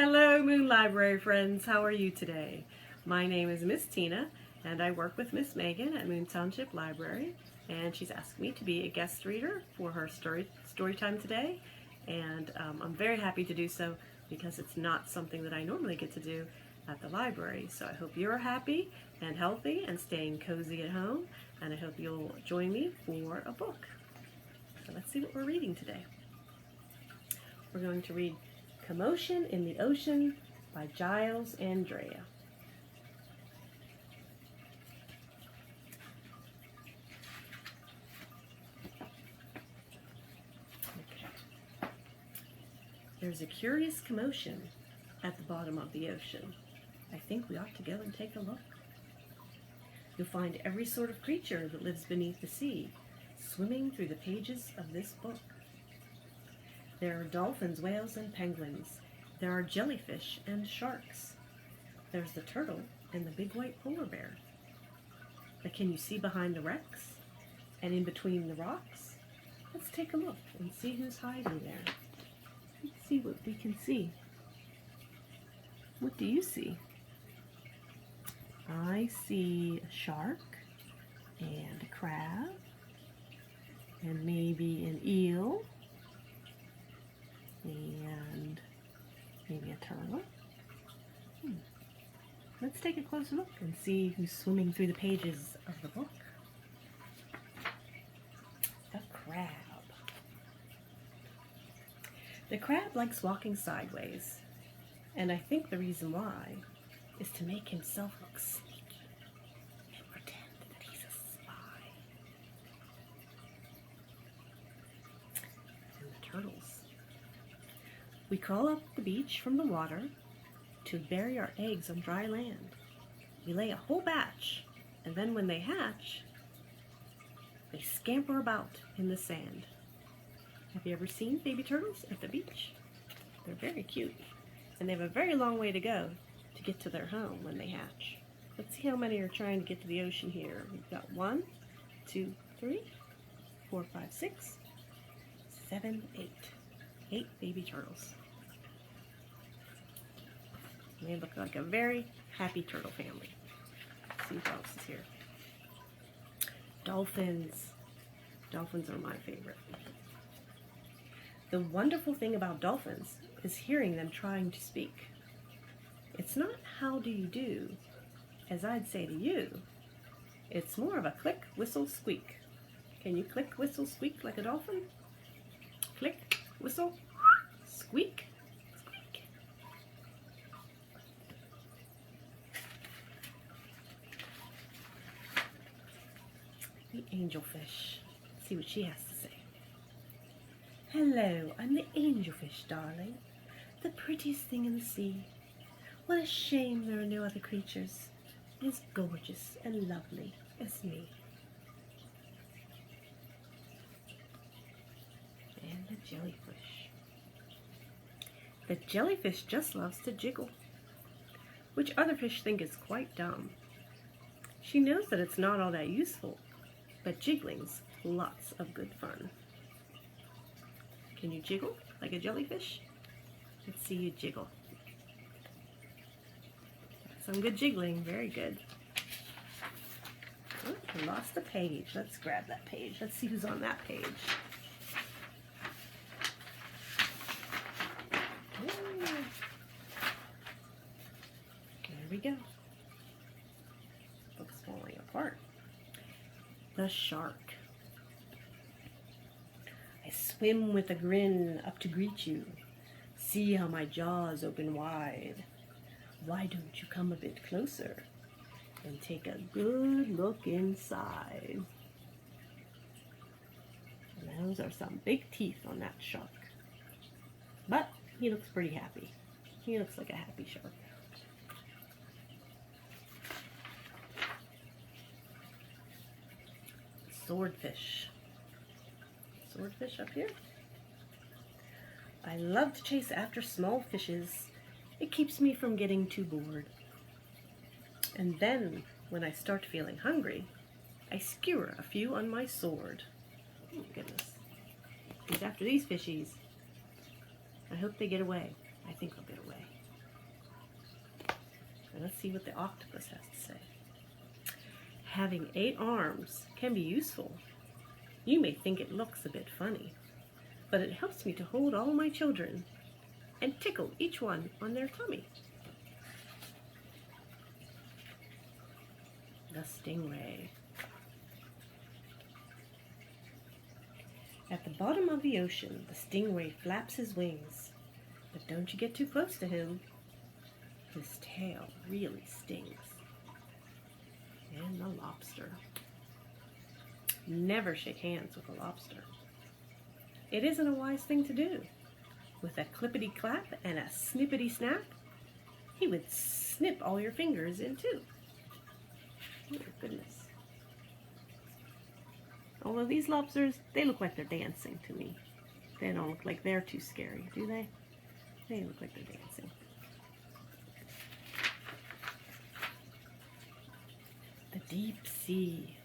Hello, Moon Library friends. How are you today? My name is Miss Tina, and I work with Miss Megan at Moon Township Library, and she's asked me to be a guest reader for her story time today, and I'm very happy to do so because it's not something that I normally get to do at the library. So I hope you're happy and healthy and staying cozy at home, and I hope you'll join me for a book. So let's see what we're reading today. We're going to read Commotion in the Ocean by Giles Andrea. Okay. There's a curious commotion at the bottom of the ocean. I think we ought to go and take a look. You'll find every sort of creature that lives beneath the sea swimming through the pages of this book. There are dolphins, whales, and penguins. There are jellyfish and sharks. There's the turtle and the big white polar bear. But can you see behind the wrecks and in between the rocks? Let's take a look and see who's hiding there. Let's see what we can see. What do you see? I see a shark and a crab and maybe an eel. And maybe a turtle. Let's take a closer look and see who's swimming through the pages of the book. The crab. The crab likes walking sideways, and I think the reason why is to make himself look sneaky and pretend that he's a spy. And the turtles. We crawl up the beach from the water to bury our eggs on dry land. We lay a whole batch, and then when they hatch, they scamper about in the sand. Have you ever seen baby turtles at the beach? They're very cute, and they have a very long way to go to get to their home when they hatch. Let's see how many are trying to get to the ocean here. We've got 1, 2, 3, 4, 5, 6, 7, 8. 8 baby turtles. They look like a very happy turtle family. Let's see what else is here. Dolphins. Dolphins are my favorite. The wonderful thing about dolphins is hearing them trying to speak. It's not how do you do, as I'd say to you. It's more of a click, whistle, squeak. Can you click, whistle, squeak like a dolphin? Click, whistle, squeak, squeak. The angelfish. Let's see what she has to say. Hello, I'm the angelfish, darling. The prettiest thing in the sea. What a shame there are no other creatures as gorgeous and lovely as me. And the jellyfish. The jellyfish just loves to jiggle, which other fish think is quite dumb. She knows that it's not all that useful, but jiggling's lots of good fun. Can you jiggle like a jellyfish? Let's see you jiggle. Some good jiggling, very good. Oh, I lost a page. Let's grab that page. Let's see who's on that page. There we go. Book's falling apart. The shark. I swim with a grin up to greet you. See how my jaws open wide. Why don't you come a bit closer and take a good look inside? And those are some big teeth on that shark. But he looks pretty happy. He looks like a happy shark. Swordfish. Swordfish up here. I love to chase after small fishes. It keeps me from getting too bored. And then, when I start feeling hungry, I skewer a few on my sword. Oh goodness. He's after these fishies. I hope they get away. I think they'll get away. And let's see what the octopus has to say. Having 8 arms can be useful. You may think it looks a bit funny, but it helps me to hold all my children and tickle each one on their tummy. The stingray. At the bottom of the ocean, the stingray flaps his wings, but don't you get too close to him. His tail really stings. And the lobster. Never shake hands with a lobster. It isn't a wise thing to do. With a clippity-clap and a snippity-snap, he would snip all your fingers in two. Oh my goodness. Although these lobsters, they look like they're dancing to me. They don't look like they're too scary, do they? They look like they're dancing. The deep sea.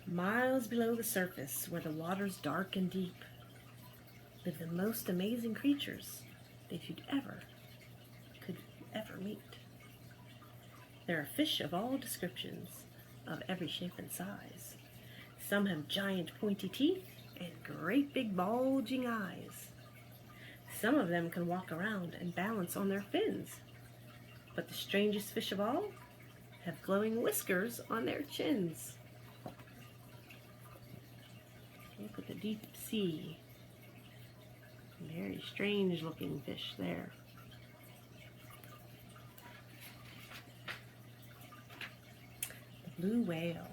Miles below the surface, where the water's dark and deep, live the most amazing creatures that could ever meet. There are fish of all descriptions, of every shape and size. Some have giant pointy teeth and great big bulging eyes. Some of them can walk around and balance on their fins. But the strangest fish of all have glowing whiskers on their chins. Look at the deep sea. Very strange looking fish there. The blue whale.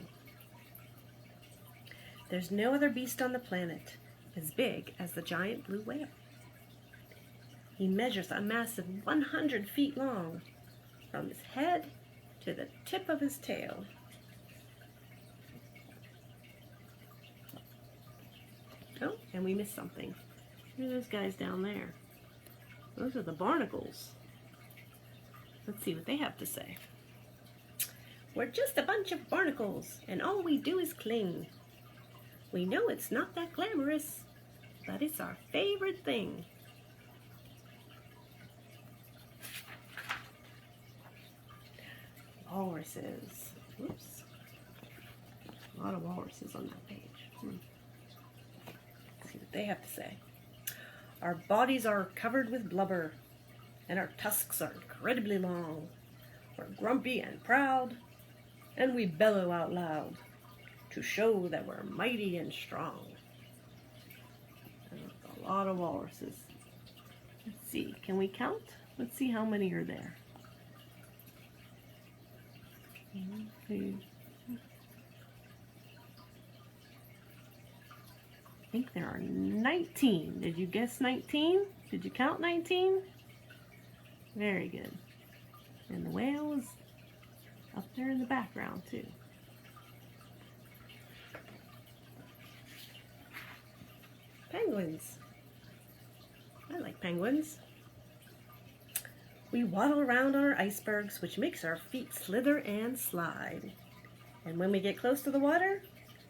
There's no other beast on the planet as big as the giant blue whale. He measures a massive 100 feet long, from his head to the tip of his tail. Oh, and we missed something. Who are those guys down there? Those are the barnacles. Let's see what they have to say. We're just a bunch of barnacles, and all we do is cling. We know it's not that glamorous, but it's our favorite thing. Walruses. Whoops. A lot of walruses on that page. Let's see what they have to say. Our bodies are covered with blubber, and our tusks are incredibly long. We're grumpy and proud, and we bellow out loud to show that we're mighty and strong. And a lot of walruses. Let's see, can we count? Let's see how many are there. 1, 2. I think there are 19. Did you guess 19? Did you count 19? Very good. And the whale is up there in the background too. Penguins. I like penguins. We waddle around on our icebergs, which makes our feet slither and slide. And when we get close to the water,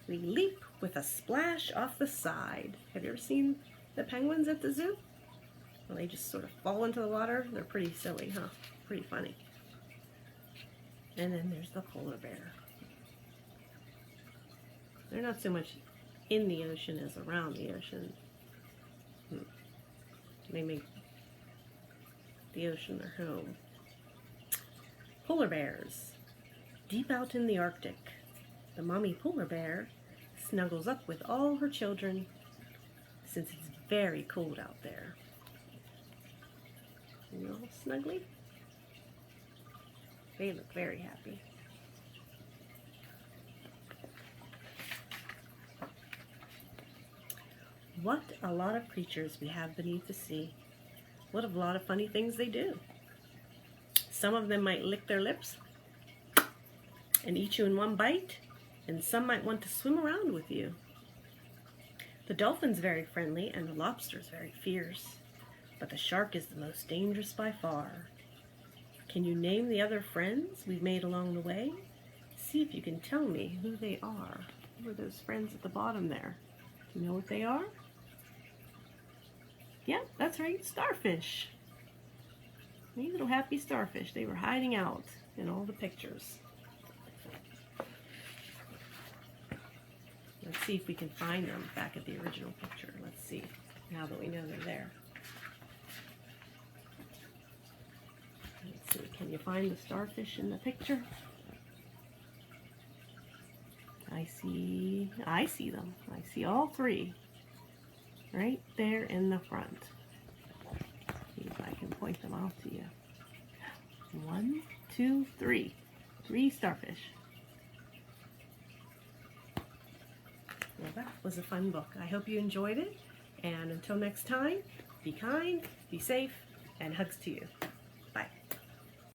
we leap with a splash off the side. Have you ever seen the penguins at the zoo? Well, they just sort of fall into the water. They're pretty silly, huh? Pretty funny. And then there's the polar bear. They're not so much in the ocean as around the ocean. They make the ocean their home. Polar bears. Deep out in the Arctic, the mommy polar bear snuggles up with all her children since it's very cold out there. You all snuggly? They look very happy. What a lot of creatures we have beneath the sea. What a lot of funny things they do. Some of them might lick their lips and eat you in one bite, and some might want to swim around with you. The dolphin's very friendly and the lobster's very fierce, but the shark is the most dangerous by far. Can you name the other friends we've made along the way? See if you can tell me who they are. Who are those friends at the bottom there? Do you know what they are? Yeah, that's right, starfish. These little happy starfish, they were hiding out in all the pictures. Let's see if we can find them back at the original picture. Let's see, now that we know they're there. Let's see, can you find the starfish in the picture? I see them. I see all three right there in the front. See if I can point them out to you. 1, 2, 3. 3 starfish. Well, that was a fun book. I hope you enjoyed it. And until next time, be kind, be safe, and hugs to you.